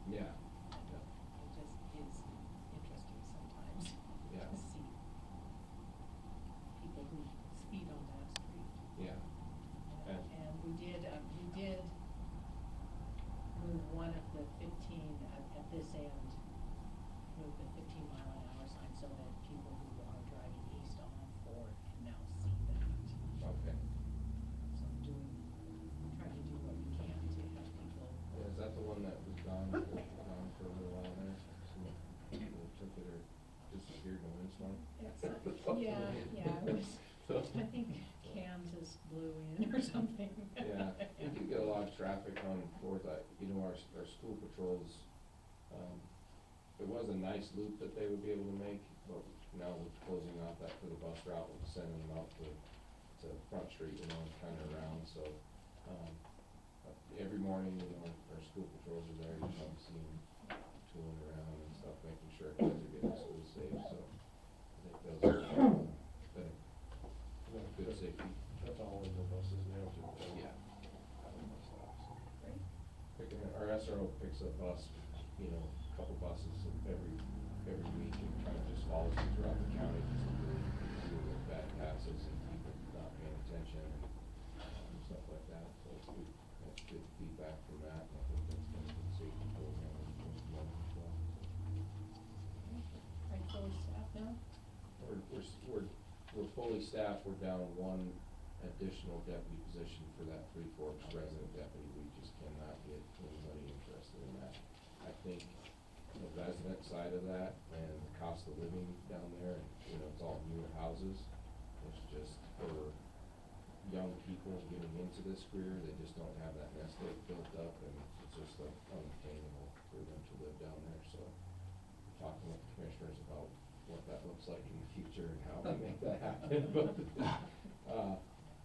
Yeah. It just is interesting sometimes Yeah. to see people who speed on that street. Yeah. And we did move one of the 15 at this end, move the 15-mile-an-hour sign so that people who are driving east on Ford can now see that. Okay. So trying to do what we can to help people. Yeah, is that the one that was gone for a little while there? Some people took it or disappeared in a windstorm? Yeah, it was, I think Kansas blew in or something. Yeah, we do get a lot of traffic on Fourth. You know, our school patrols, it was a nice loop that they would be able to make, but now with closing off that for the bus route, we're sending them out to Front Street, you know, and kind of around, so, every morning, you know, our school patrols are there, you probably see them tooling around and stuff, making sure kids are getting to school safe, so I think those are, good safety. That's all the buses now too. Yeah. Great. Our SRO picks up you know, a couple buses every week and kind of just follows them throughout the county, just to deal with bad passes and people not paying attention and stuff like that. So it's good, that's good feedback from that, and I think that's been a good safety program as well. Are you fully staffed now? We're fully staffed. We're down one additional deputy position for that Three Forks resident deputy. We just cannot get anybody interested in that. I think the resident side of that and the cost of living down there, you know, it's all newer houses. It's just for young people getting into this career, they just don't have that nest egg built up, and it's just unattainable for them to live down there. So we're talking with the commissioners about what that looks like in the future and how we make that happen. But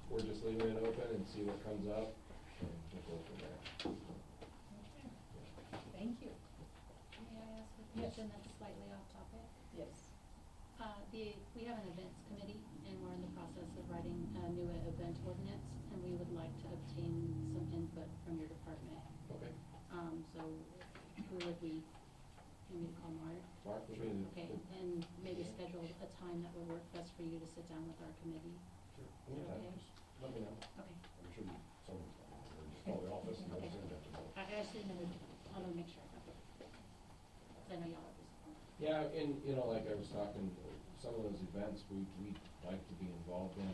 we're just leaving it open and see what comes up, and we'll go from there. Okay. Thank you. May I ask a Yes. question that's slightly off topic? Yes. We have an events committee, and we're in the process of writing a new event ordinance, and we would like to obtain some input from your department. Okay. So who would we, need me to call Mark? Mark, would be the. Okay, and maybe schedule a time that would work best for you to sit down with our committee. Sure. Is that Anytime, okay? just let me know. Okay. I'm sure someone, or just call the office and they'll Okay. send that to me. I actually never, I want to make sure. Because I know y'all are busy. Yeah, and, you know, like I was talking, some of those events we like to be involved in,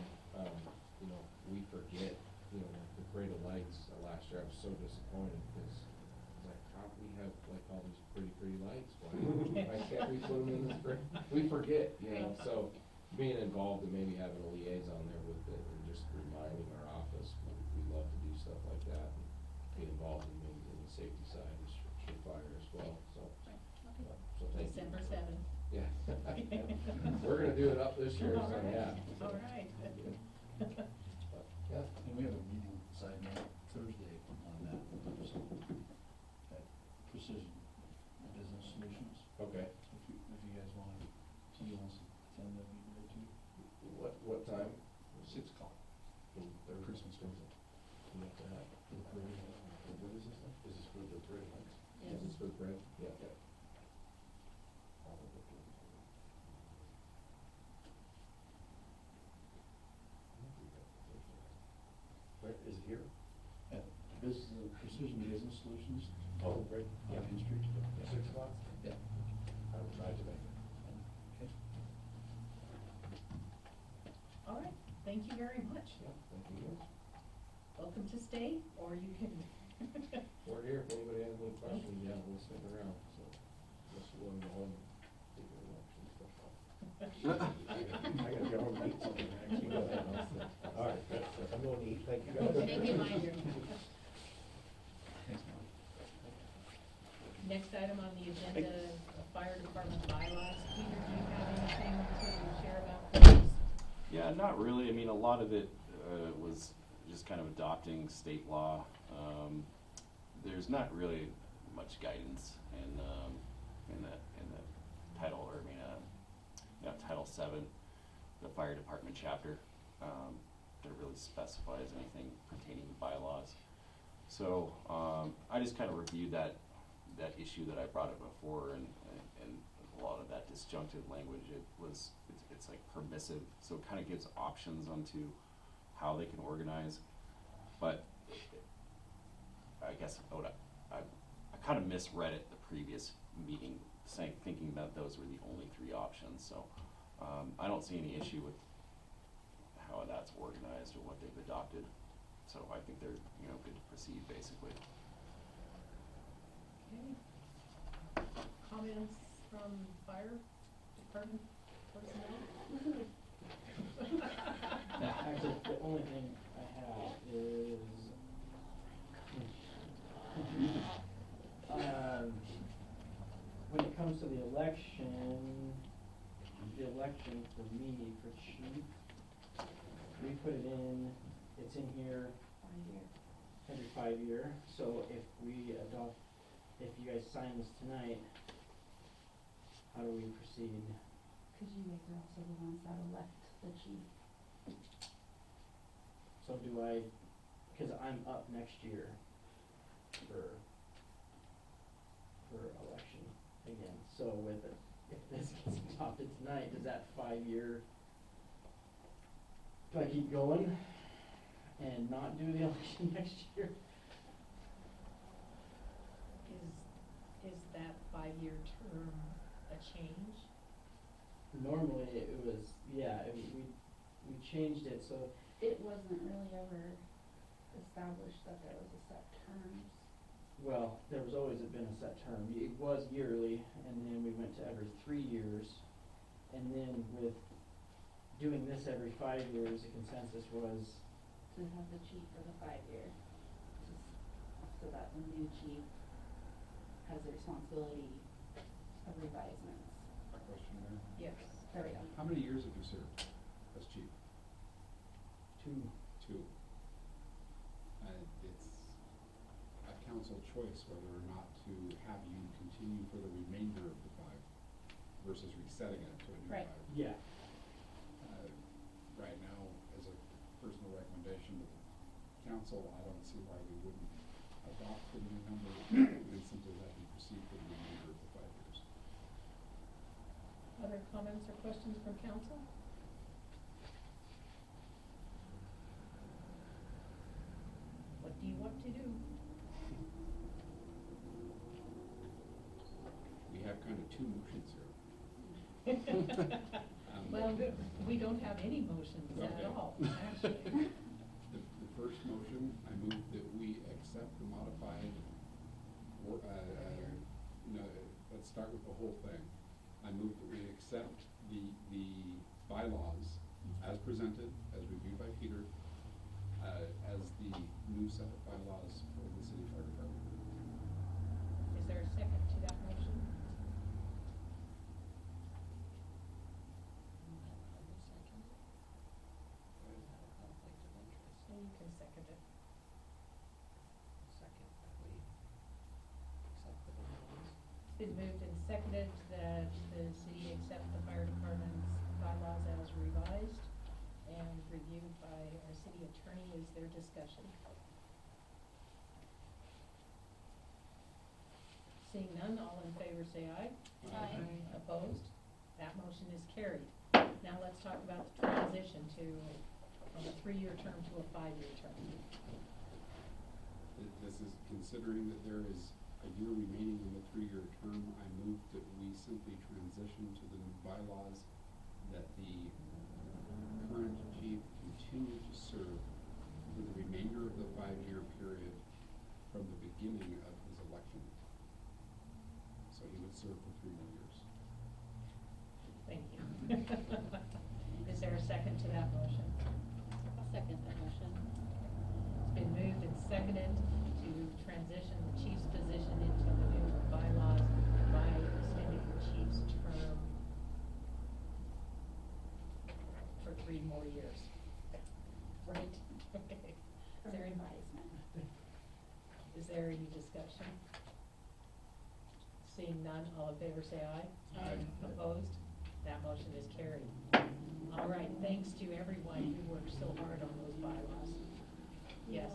you know, we forget, you know, the Parade of Lights, last year I was so disappointed, because I was like, how can we have like all these pretty lights, why can't we put them in the spring? We forget, you know, so being involved and maybe having a liaison there with it, and just reminding our office, we love to do stuff like that, and be involved in maybe in the safety side, and surefire as well, so. Right, okay. So thank you. December 7th. Yeah. We're gonna do it up this year, All so right. yeah. All right. Yeah. And we have a meeting side note Thursday on that, so, at Precision Business Solutions. Okay. If you guys wanna, somebody wants to attend, that'd be great too. What time? 6 o'clock. Thursday. Christmas Thursday. We have to have. For the parade. What is this thing? Is this for the Parade of Lights? Yes. Is this for the bread? Yeah. Where, is it here? At Precision Business Solutions. Oh, right. On Main Street. 6 o'clock? Yeah. I will try to make it. Okay. All right, thank you very much. Yeah, thank you. Welcome to stay, or you can. We're here if anybody has any questions, yeah, we'll stick around, so. Unless you want to go home and take your lunch and stuff. I gotta go home and eat something, actually. All right, I'm going to eat, thank you guys. Thank you, Mike. Thanks, Mark. Next item on the agenda, fire department bylaws. Peter, do you have anything to share about those? Yeah, not really. I mean, a lot of it was just kind of adopting state law. There's not really much guidance in the title, or I mean, Title VII, the fire department chapter, that really specifies anything pertaining to bylaws. So I just kind of reviewed that that issue that I brought up before, and a lot of that disjunctive language, it's like permissive, so it kind of gives options onto how they can organize. But I guess I kind of misread it the previous meeting, thinking that those were the only 3 options. So I don't see any issue with how that's organized or what they've adopted. So I think they're, good to proceed, basically. Okay. Comments from fire department personnel? Actually, the only thing I have is, when it comes to the election for me, for chief, we put it in, it's in here every 5-year, so if you guys sign this tonight, how do we proceed? Cause you guys are also the ones that elect the chief. So do I, cause I'm up next year for election again, so if this gets adopted tonight, does that 5-year, do I keep going and not do the election next year? Is that 5-year term a change? Normally it was, we changed it, so, It wasn't really ever established that there was a set terms. well, there was always been a set term. It was yearly, and then we went to every 3 years. And then with doing this every 5 years, the consensus was, To have the chief for the 5-year, so that the new chief has the responsibility of revisements. A question there. Yes. There we go. How many years have you served as chief? 2. 2. It's a council choice whether or not to have you continue for the remainder of the 5 versus resetting it to a new 5. Right. Yeah. Right now, as a personal recommendation to the council, I don't see why we wouldn't adopt the new number and simply let you proceed for the remainder of the 5 years. Other comments or questions from council? What do you want to do? We have kind of 2 motions here. Well, we don't have any motions at Okay. all, actually. The first motion, I move that we accept the modified, no, let's start with the whole thing. I move that we accept the bylaws as presented, as reviewed by Peter, as the new set of bylaws for the city fire department. Is there a second to that motion? So you can second it. Second, that we accept the bylaws. It's been moved and seconded that the city accept the fire department's bylaws as revised and reviewed by our city attorney. Is there discussion? Seeing none, all in favor say aye. Aye. Opposed? That motion is carried. Now let's talk about the transition from a 3-year term to a 5-year term. This is considering that there is a year remaining in the 3-year term. I move that we simply transition to the new bylaws, that the current chief continue to serve for the remainder of the 5-year period from the beginning of his election. So he would serve for 3 more years. Thank you. Is there a second to that motion? I'll second that motion. It's been moved and seconded to transition the chief's position into the new bylaws by extending the chief's term for 3 more years. Right? Okay. For revisement. Is there any discussion? Seeing none, all in favor say aye. Aye. Opposed? That motion is carried. All right, thanks to everyone who worked so hard on those bylaws. Yes.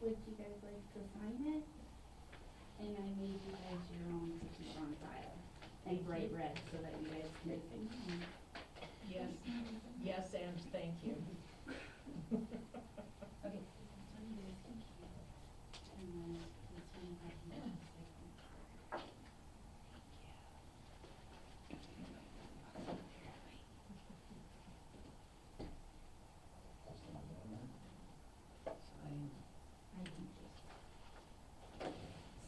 Would you guys like to sign it? And I made you guys your own to keep on file, and bright red, so that you guys can think. Yes, yes, and thank you. Okay. And then this one I can I can just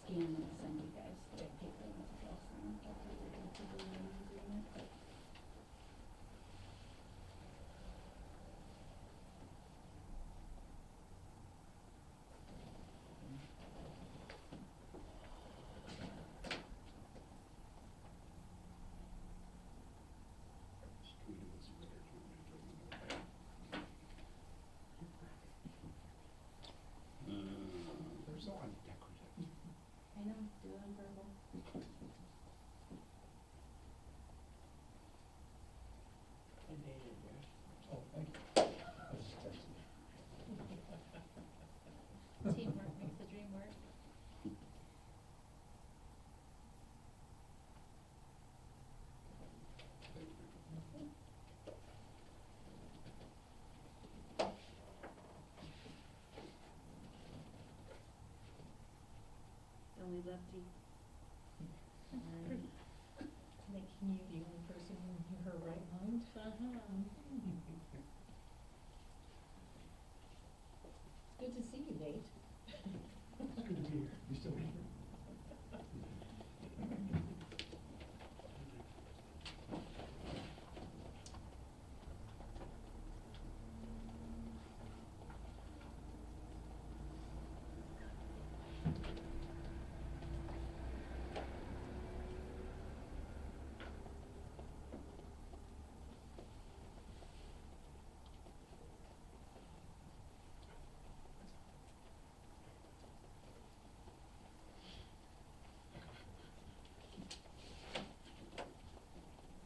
scan and send you guys the paper ones as well, so I'm going to do an agreement. Can we do this later? Can we do it another day? They're so undecorative. I know, do it on verbal. I dated you. Oh, thank you. I was just texting. Teamwork makes the dream work. Thank you. The only lefty. Making you the only person in her right mind. Good to see you, Nate. It's good to be here. You still here?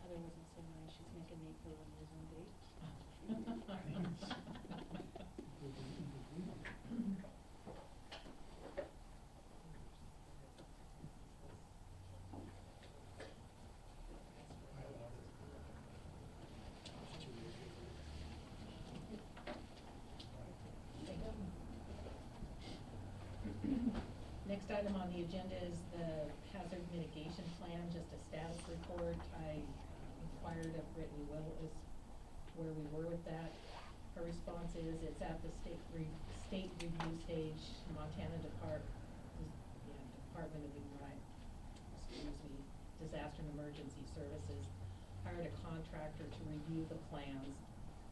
Heather wasn't so nice, she's making Nate go on his own date. Next item on the agenda is the hazard mitigation plan, just a status report. I inquired of Brittany Willis where we were with that. Her response is it's at the state review stage. Montana Department of Disaster and Emergency Services hired a contractor to review the plans.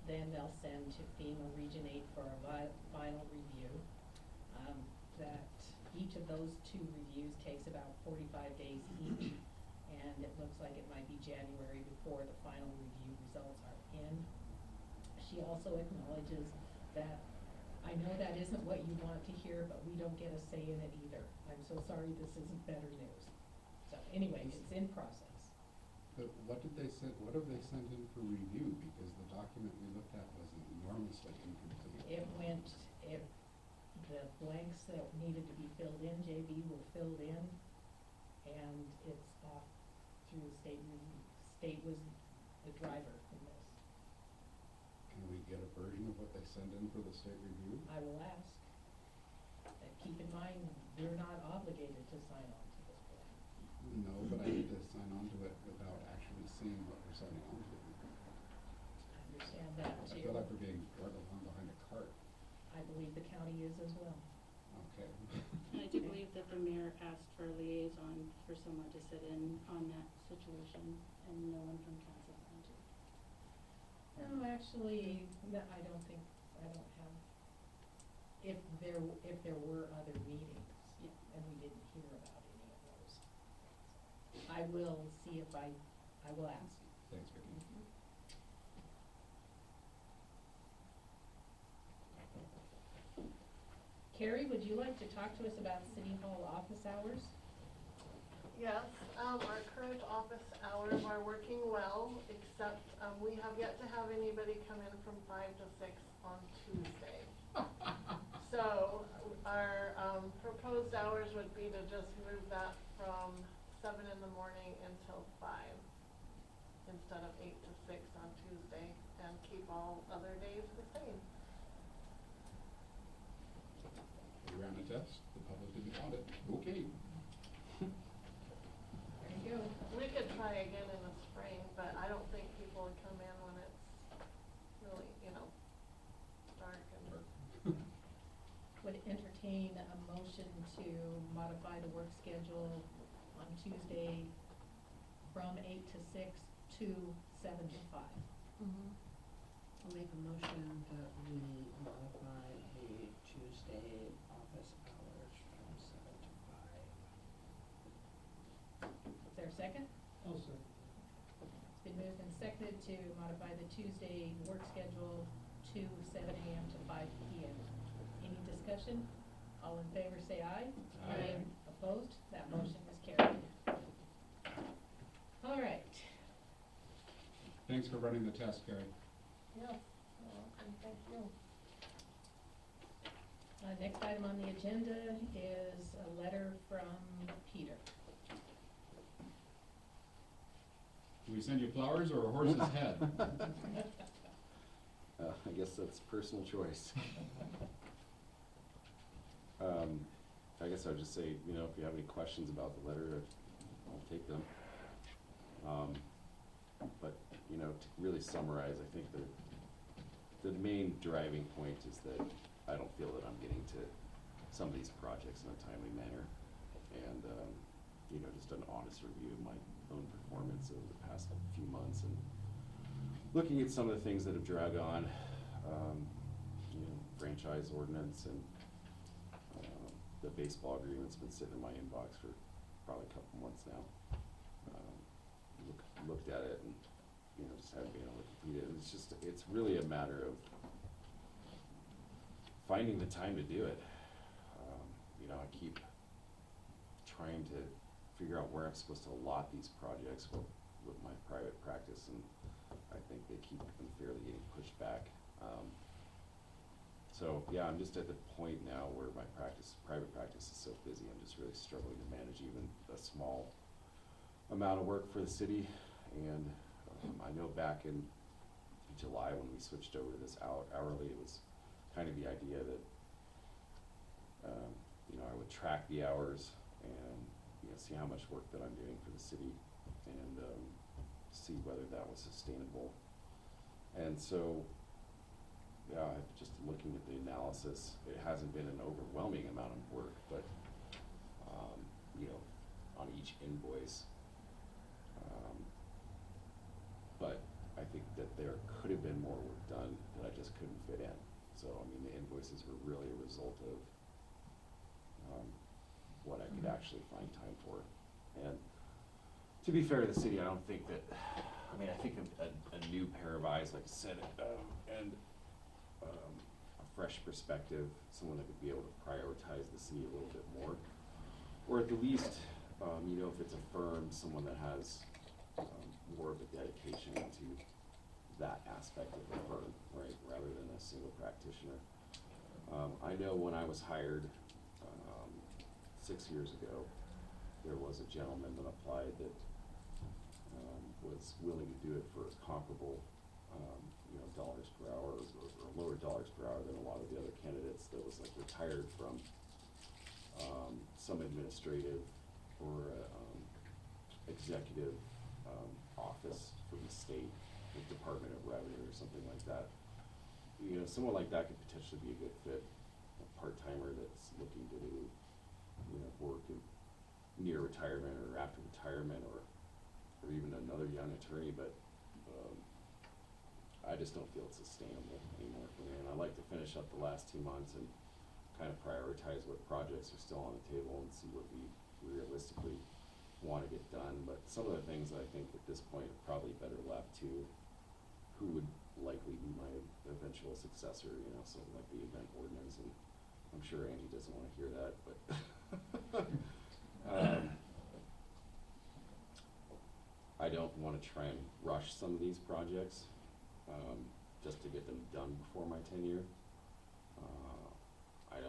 Then they'll send to FEMA Region 8 for a final review. That each of those two reviews takes about 45 days each, and it looks like it might be January before the final review results are in. She also acknowledges that, I know that isn't what you want to hear, but we don't get a say in it either. I'm so sorry this isn't better news. So anyway, it's in process. But what have they sent in for review? Because the document we looked at was enormously incomplete. The blanks that needed to be filled in, JB, were filled in, and it's off through the state review. State was the driver in this. Can we get a version of what they send in for the state review? I will ask. And keep in mind, we're not obligated to sign on to this plan. No, but I need to sign on to it without actually seeing what we're signing on to. I understand that I too. feel like we're being dragged along behind a cart. I believe the county is as well. Okay. And I do believe that the mayor asked for a liaison for someone to sit in on that situation, and no one from council wanted. No, actually, no, I don't have, if there were other meetings, Yeah. and we didn't hear about any of those. I will see if I will ask. Thanks, Vicki. Carrie, would you like to talk to us about City Hall office hours? Yes, our current office hours are working well, except, we have yet to have anybody come in from 5 to 6 on Tuesday. So our proposed hours would be to just move that from 7 in the morning until 5 instead of 8 to 6 on Tuesday, and keep all other days the same. We ran a test, the public didn't want it, okay. There you go. We could try again in the spring, but I don't think people would come in when it's really, dark and. Dark. Would entertain a motion to modify the work schedule on Tuesday from 8 to 6 to 7 to 5. I'll make a motion that we modify the Tuesday office hours from 7 to 5. Is there a second? Also. It's been moved and seconded to modify the Tuesday work schedule to 7 AM to 5 PM. Any discussion? All in favor say aye. Aye. Opposed? That motion is carried. All right. Thanks for running the test, Carrie. Yes, welcome, thank you. Next item on the agenda is a letter from Peter. Do we send you flowers or a horse's head? I guess that's personal choice. I guess I'd just say, if you have any questions about the letter, I'll take them. But, to really summarize, I think the main driving point is that I don't feel that I'm getting to some of these projects in a timely manner. And, just an honest review of my own performance over the past few months and looking at some of the things that have dragged on, franchise ordinance and the baseball agreement's been sitting in my inbox for probably a couple months now. Looked at it and, just haven't been able to complete it. It's really a matter of finding the time to do it. I keep trying to figure out where I'm supposed to allot these projects with my private practice, and I think they keep unfairly getting pushed back. So yeah, I'm just at the point now where my private practice is so busy, I'm just really struggling to manage even a small amount of work for the city. And I know back in July when we switched over to this hourly, it was kind of the idea that I would track the hours and see how much work that I'm doing for the city and see whether that was sustainable. And so, yeah, just looking at the analysis, it hasn't been an overwhelming amount of work, but on each invoice. But I think that there could have been more work done that I just couldn't fit in. So, the invoices were really a result of what I could actually find time for. And to be fair to the city, I don't think that, I think a new pair of eyes, like I said, and a fresh perspective, someone that could be able to prioritize the city a little bit more. Or at the least, if it's a firm, someone that has more of a dedication to that aspect of the firm, right, rather than a single practitioner. I know when I was hired 6 years ago, there was a gentleman that applied that was willing to do it for comparable, dollars per hour or lower dollars per hour than a lot of the other candidates that was like retired from some administrative or executive office from the state, the Department of Revenue or something like that. Someone like that could potentially be a good fit, a part-timer that's looking to do, work near retirement or after retirement or even another young attorney, but I just don't feel it's sustainable anymore for me. And I'd like to finish up the last 2 months and kind of prioritize what projects are still on the table and see what we realistically want to get done. But some of the things that I think at this point are probably better left to who would likely be my eventual successor, something like the event ordinance. And I'm sure Angie doesn't want to hear that, but I don't want to try and rush some of these projects just to get them done before my tenure. I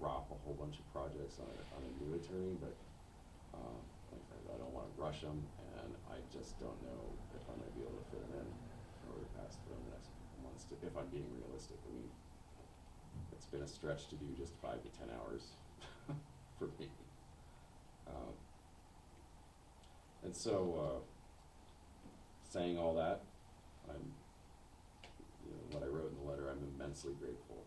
drop a whole bunch of projects on a new attorney, but, like I don't wanna rush them, and I just don't know if I'm gonna be able to fit them in order to pass through the next months, if I'm being realistic. I mean, it's been a stretch to do just 5 to 10 hours for me. And so, saying all that, what I wrote in the letter, I'm immensely grateful.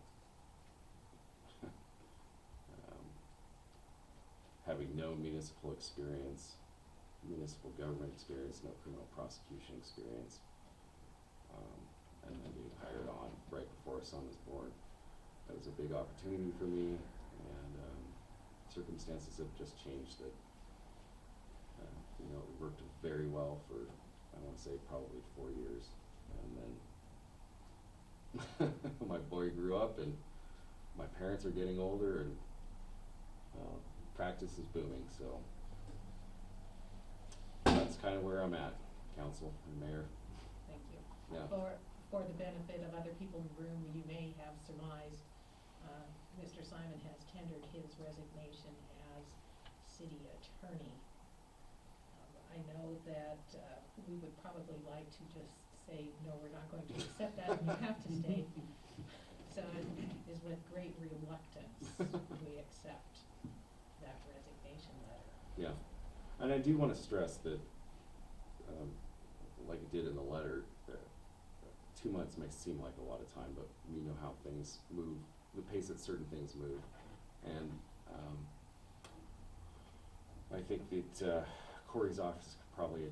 Having no municipal experience, municipal government experience, no criminal prosecution experience, and then being hired on right before a son was born. That was a big opportunity for me, and circumstances have just changed that, it worked very well for, I want to say, probably 4 years. And then my boy grew up, and my parents are getting older, and practice is booming, so that's kind of where I'm at, council and mayor. Thank you. Yeah. For the benefit of other people in the room, you may have surmised, Mr. Simon has tendered his resignation as city attorney. I know that we would probably like to just say, no, we're not going to accept that, and you have to stay. So it is with great reluctance we accept that resignation letter. Yeah, and I do want to stress that, like it did in the letter, 2 months may seem like a lot of time, but we know how things move, the pace that certain things move. And I think that Corey's office could probably,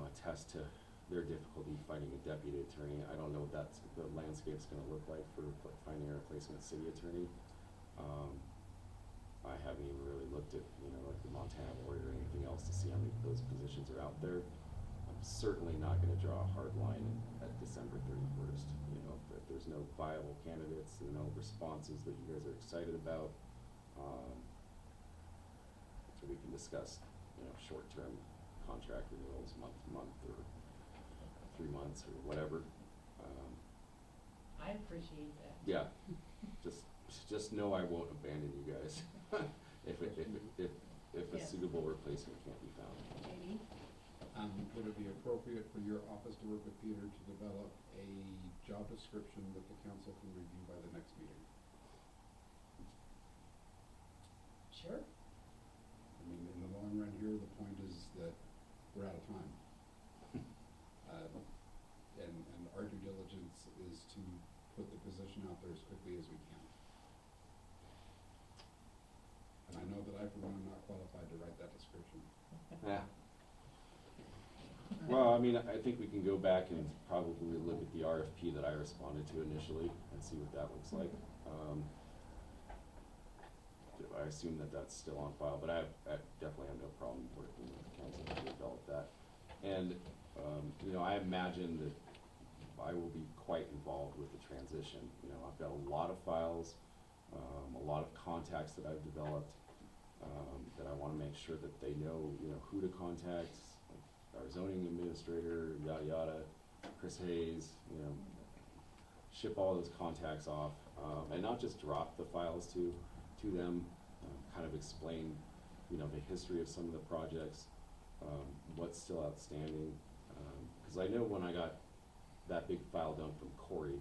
attest to their difficulty finding a deputy attorney. I don't know what the landscape's gonna look like for finding a replacement city attorney. I haven't even really looked at, like the Montana Lawyer or anything else to see how many of those positions are out there. I'm certainly not gonna draw a hard line at December 31st. If there's no viable candidates and no responses that you guys are excited about, so we can discuss, short-term contract renewals, month to month, or 3 months, or whatever. I appreciate that. Yeah, just know I won't abandon you guys if a Yes. suitable replacement can't be found. Katie? Would it be appropriate for your office to work with Peter to develop a job description that the council can review by the next meeting? Sure. I mean, in the long run here, the point is that we're out of time. And our due diligence is to put the position out there as quickly as we can. And I know that I, for one, am not qualified to write that description. Yeah. Well, I mean, I think we can go back and probably look at the RFP that I responded to initially and see what that looks like. I assume that that's still on file, but I definitely have no problem working with the council to develop that. And, I imagine that I will be quite involved with the transition. I've got a lot of files, a lot of contacts that I've developed, that I wanna make sure that they know, who to contact, our zoning administrator, yada yada, Chris Hayes, ship all those contacts off, and not just drop the files to them, kind of explain, the history of some of the projects, what's still outstanding. Because I know when I got that big file done from Corey,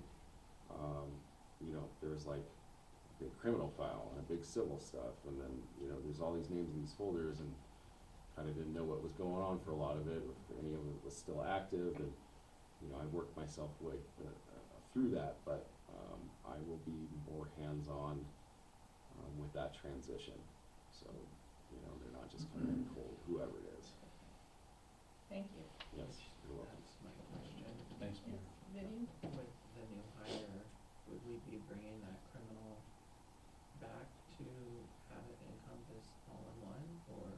there was like a big criminal file and a big civil stuff, and then, there's all these names in these folders, and kind of didn't know what was going on for a lot of it, if any of it was still active, and, I worked myself way through that, but I will be more hands-on with that transition. So, they're not just coming in cold, whoever it is. Thank you. Yes, you're welcome. That's my question. Thanks, Peter. Vivian? With the new hire, would we be bringing that criminal back to have it encompass all in one, or?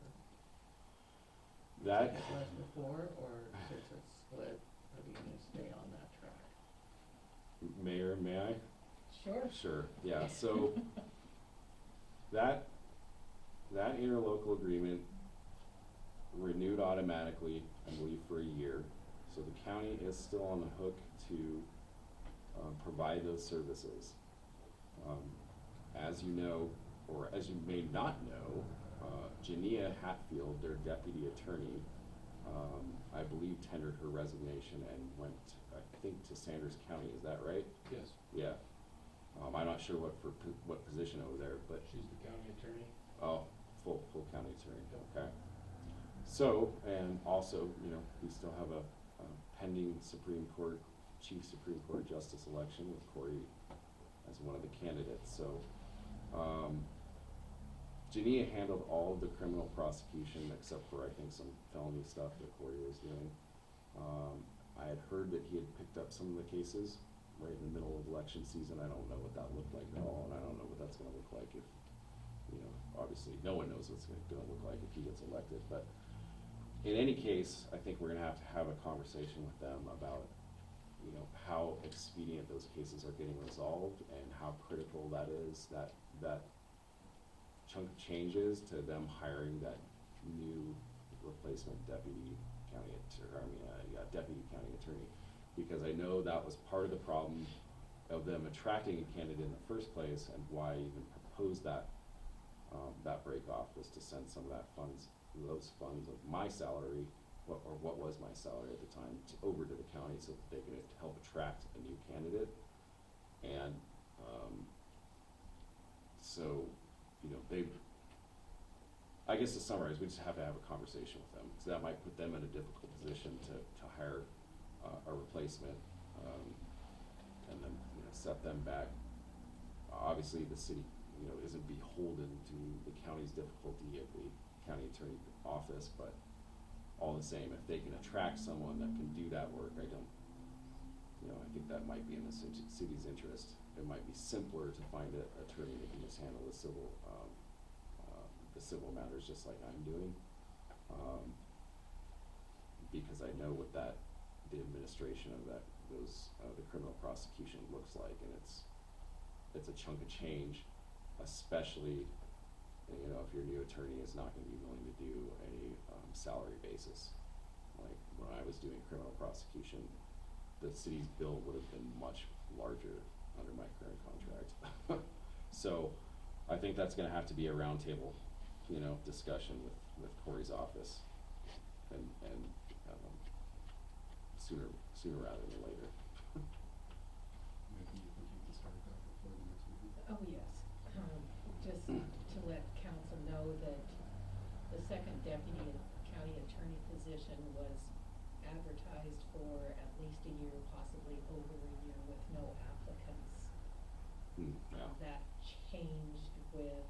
That, Like it was before, or since it's split, are we gonna stay on that track? Mayor, may I? Sure. Sure, yeah, so that interlocal agreement renewed automatically, I believe, for a year. So the county is still on the hook to provide those services. As you know, or as you may not know, Jania Hatfield, their deputy attorney, I believe tendered her resignation and went, I think, to Sanders County, is that right? Yes, Yeah. I'm not sure what what position over there, but, She's the county attorney. oh, full county attorney, okay. So, and also, you know, we still have a pending Chief Supreme Court Justice election with Corey as one of the candidates, so, Jania handled all of the criminal prosecution except for, I think, some felony stuff that Corey was doing. I had heard that he had picked up some of the cases right in the middle of election season. I don't know what that looked like at all, and I don't know what that's gonna look like if, you know, obviously, no one knows what's gonna look like if he gets elected, but in any case, I think we're gonna have a conversation with them about, you know, how expedient those cases are getting resolved and how critical that is, that chunk of changes to them hiring that new replacement deputy county attorney. Because I know that was part of the problem of them attracting a candidate in the first place, and why I even proposed that break off was to send some of those funds of my salary, what was my salary at the time, over to the county so that they could help attract a new candidate. And so, you know, I guess to summarize, we just have to have a conversation with them, because that might put them in a difficult position to hire a replacement, and then, you know, set them back. Obviously, the city, you know, isn't beholden to the county's difficulty at the county attorney office, but all the same, if they can attract someone that can do that work, I think that might be in the city's interest. It might be simpler to find an attorney that can just handle the civil matters just like I'm doing, because I know what the administration of the criminal prosecution looks like, and it's a chunk of change, especially, you know, if your new attorney is not gonna be willing to do a salary basis. Like, when I was doing criminal prosecution, the city's bill would have been much larger under my current contract. So, I think that's gonna have to be a roundtable, you know, discussion with Corey's office, and sooner rather than later. maybe you think you can start that before the next meeting? Oh, yes. Just to let council know that the second deputy county attorney position was advertised for at least a year, possibly over a year, with no applicants. Yeah. That changed with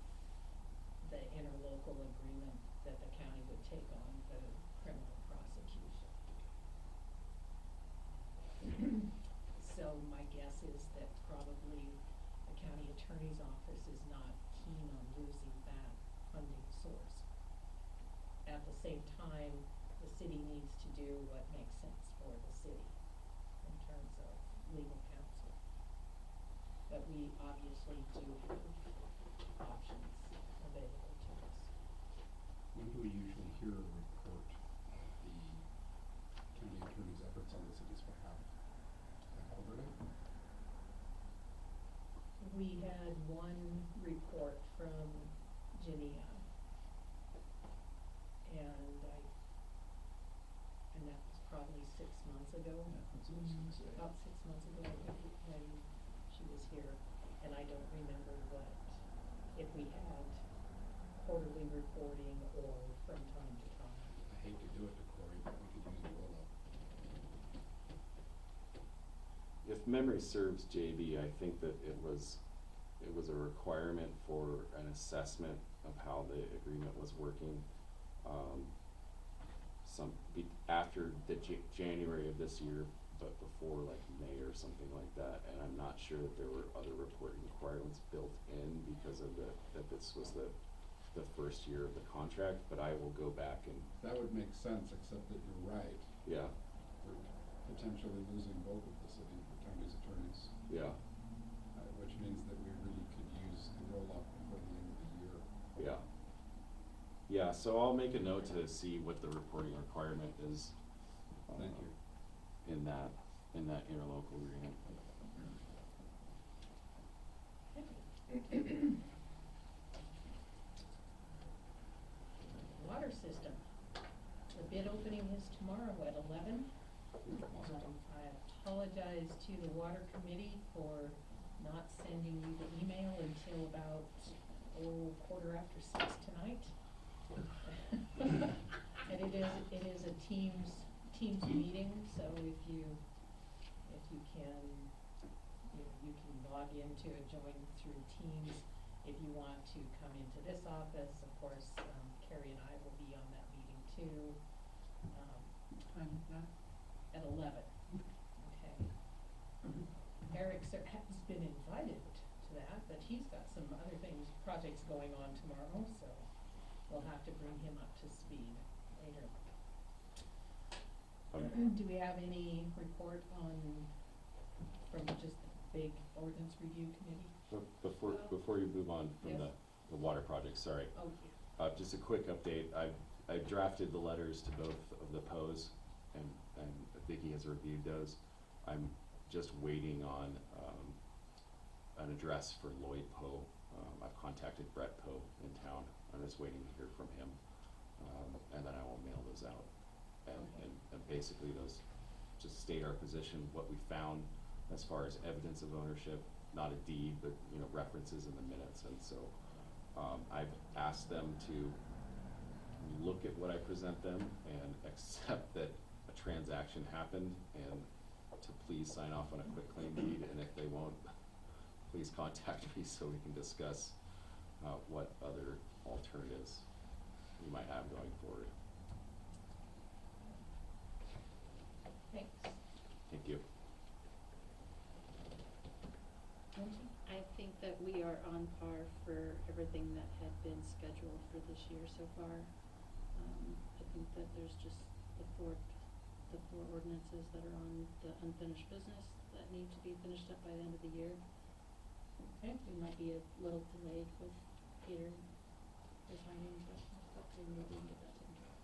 the interlocal agreement that the county would take on the criminal prosecution. So my guess is that probably the county attorney's office is not keen on losing that funding source. At the same time, the city needs to do what makes sense for the city in terms of legal counsel. But we obviously do have options available to us. When do we usually hear a report of the county attorney's efforts on the city's behalf? Like quarterly? We had one report from Jania. And that was probably 6 months ago. Yeah, that's what I was gonna say. About 6 months ago, I think, when she was here, and I don't remember if we had quarterly reporting or from time to time. I hate to do it to Corey, but we could use a roll-up. If memory serves, JB, I think that it was a requirement for an assessment of how the agreement was working, after the January of this year, but before like May or something like that, and I'm not sure that there were other reporting requirements built in because of that this was the first year of the contract, but I will go back and, That would make sense, except that you're right. yeah, We're potentially losing both of the county's attorneys, yeah, which means that we really could use the roll-up before the end of the year. yeah. Yeah, so I'll make a note to see what the reporting requirement is. Thank you. In that interlocal agreement. apologize to the water committee for not sending you the email until about, 6:15 tonight. And it is a Teams meeting, so if you can, you can log into it, join through Teams. If you want to come into this office, of course, Carrie and I will be on that meeting too. Time is that? At 11, okay. Eric has been invited to that, but he's got some other things, projects going on tomorrow, so we'll have to bring him up to speed later. Do we have any report from just the big ordinance review committee? Before you move on from Yes. the water project, sorry. Oh, yeah. Just a quick update. I've drafted the letters to both of the POs, and Vicki has reviewed those. I'm just waiting on an address for Lloyd Poe. I've contacted Brett Poe in town. I'm just waiting to hear from him, and then I will mail those out. And basically those just state our position, what we found as far as evidence of ownership, not a deed, but references in the minutes. And so I've asked them to look at what I present them and accept that a transaction happened and to please sign off on a quitclaim deed, and if they won't, please contact me so we can discuss what other alternatives we might have going forward. Thanks. Thank you. Angie? I think that we are on par for everything that had been scheduled for this year so far. I think that there's just the four ordinances that are on the unfinished business that need to be finished up by the end of the year. Okay. We might be a little delayed with Peter resigning, but hopefully maybe we can get that taken care of.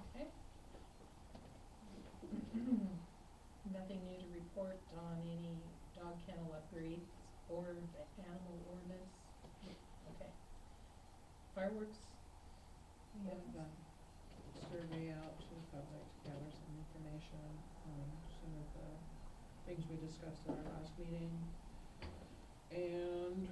Okay. Nothing new to report on any dog kennel upgrades or the animal ordinance? Okay. Fireworks? We have a survey out to the public to gather some information on some of the things we discussed at our last meeting. And